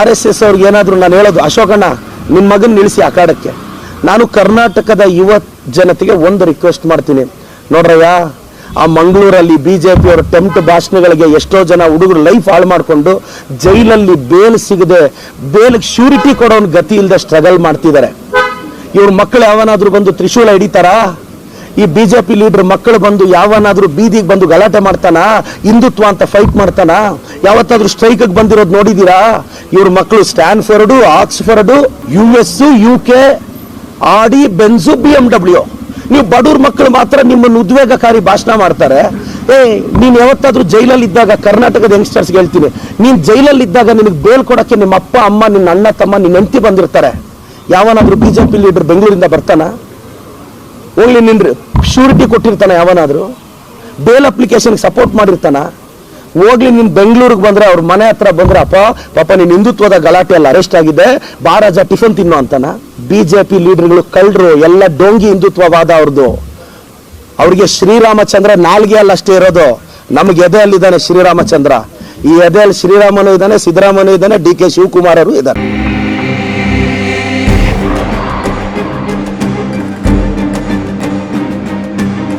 RSS ಅವ್ರಿಗೆ ಏನಾದರೂ ನಾನು ಹೇಳೋದು, ಅಶೋಕಣ್ಣ ನಿಮ್ಮ ಮಗನ ನಿಲ್ಲಿಸಿ ಅಖಾಡಕ್ಕೆ. ನಾನು ಕರ್ನಾಟಕದ ಯುವ ಜನತೆಗೆ ಒಂದು ರಿಕ್ವೆಸ್ಟ್ ಮಾಡ್ತೀನಿ, ನೋಡ್ರಯ್ಯ, ಆ ಮಂಗಳೂರಲ್ಲಿ BJP ಅವರ ಟೆಂಪ್ಟ್ ಭಾಷಣಗಳಿಗೆ ಎಷ್ಟೋ ಜನ ಹುಡುಗರು ಲೈಫ್ ಹಾಳು ಮಾಡಿಕೊಂಡು ಜೈಲಲ್ಲಿ ಬೇಲ್ ಸಿಗದೆ, ಬೇಲ್ಗೆ ಶ್ಯೂರಿಟಿ ಕೊಡೋನ್ ಗತಿ ಇಲ್ಲದೆ ಸ್ಟ್ರಗಲ್ ಮಾಡ್ತಿದ್ದಾರೆ. ಇವ್ರ ಮಕ್ಕಳು ಯಾವನಾದ್ರೂ ಬಂದು ತ್ರಿಶೂಲ ಹಿಡಿತಾರಾ? ಈ BJP ಲೀಡರ್ ಮಕ್ಕಳು ಬಂದು ಯಾವನಾದ್ರೂ ಬೀದಿಗೆ ಬಂದು ಗಲಾಟೆ ಮಾಡ್ತಾನ? ಹಿಂದುತ್ವ ಅಂತ ಫೈಟ್ ಮಾಡ್ತಾನ? ಯಾವತ್ತಾದ್ರೂ ಸ್ಟ್ರೈಕ್ಗೆ ಬಂದಿರೋದು ನೋಡಿದೀರಾ? ಇವ್ರ ಮಕ್ಕಳು ಸ್ಟ್ಯಾನ್ಫೋರ್ಡು, ಆಕ್ಸ್ಫರ್ಡು, US, UK, ಆಡಿ, ಬೆನ್ಸು, BMW. ನೀವು ಬಡವ್ರ ಮಕ್ಕಳು ಮಾತ್ರ ನಿಮ್ಮನ್ನು ಉದ್ವೇಗಕಾರಿ ಭಾಷಣ ಮಾಡ್ತಾರೆ. ನೀನು ಯಾವತ್ತಾದ್ರೂ ಜೈಲಲ್ಲಿ ಇದ್ದಾಗ, ಕರ್ನಾಟಕದ ಯಂಗ್ಸ್ಟರ್ಸ್ಗೆ ಹೇಳ್ತೀನಿ, ನೀನ್ ಜೈಲಲ್ಲಿ ಇದ್ದಾಗ ನಿನಗೆ ಬೇಲ್ ಕೊಡಕ್ಕೆ ನಿಮ್ಮ ಅಪ್ಪ ಅಮ್ಮ, ನಿನ್ನ ಅಣ್ಣ ತಮ್ಮ, ನಿನ್ನ ಹೆಂಡತಿ ಬಂದಿರ್ತಾರೆ. ಯಾವನಾದ್ರೂ BJP ಲೀಡರ್ ಬೆಂಗಳೂರಿಂದ ಬರ್ತಾನ? ಹೋಗ್ಲಿ, ನಿನ್ರಿ ಶ್ಯೂರಿಟಿ ಕೊಟ್ಟಿರ್ತಾನೆ? ಯಾವನಾದ್ರೂ ಬೇಲ್ ಅಪ್ಲಿಕೇಶನ್ಗೆ ಸಪೋರ್ಟ್ ಮಾಡಿರ್ತಾನ? ಹೋಗ್ಲಿ, ನೀನ್ ಬೆಂಗಳೂರಿಗೆ ಬಂದ್ರೆ ಅವ್ರ ಮನೆ ಹತ್ರ ಬಂದ್ರೆ, ಪಾಪ ನೀನ್ ಹಿಂದುತ್ವದ ಗಲಾಟೆಯಲ್ಲಿ ಅರೆಸ್ಟ್ ಆಗಿದೆ, ಬಾರಾಜ ಟಿಫನ್ ತಿನ್ನೋ ಅಂತಾನ? BJP ಲೀಡರ್ಗಳು ಕಳ್ಳರು, ಎಲ್ಲ ಡೋಂಗಿ ಹಿಂದುತ್ವವಾದ ಅವ್ರದ್ದು. ಅವ್ರಿಗೆ ಶ್ರೀರಾಮಚಂದ್ರ ನಾಲ್ಗೆ ಅಲ್ಲ ಅಷ್ಟೇ ಇರೋದು, ನಮ್ಗೆ ಎದೆಯಲ್ಲಿದ್ದಾನೆ ಶ್ರೀರಾಮಚಂದ್ರ. ಈ ಎದೆಯಲ್ಲಿ ಶ್ರೀರಾಮನು ಇದ್ದಾನೆ, ಸಿದ್ದರಾಮನು ಇದ್ದಾನೆ, DK ಶಿವಕುಮಾರ್ ಅವರು ಇದ್ದಾರೆ.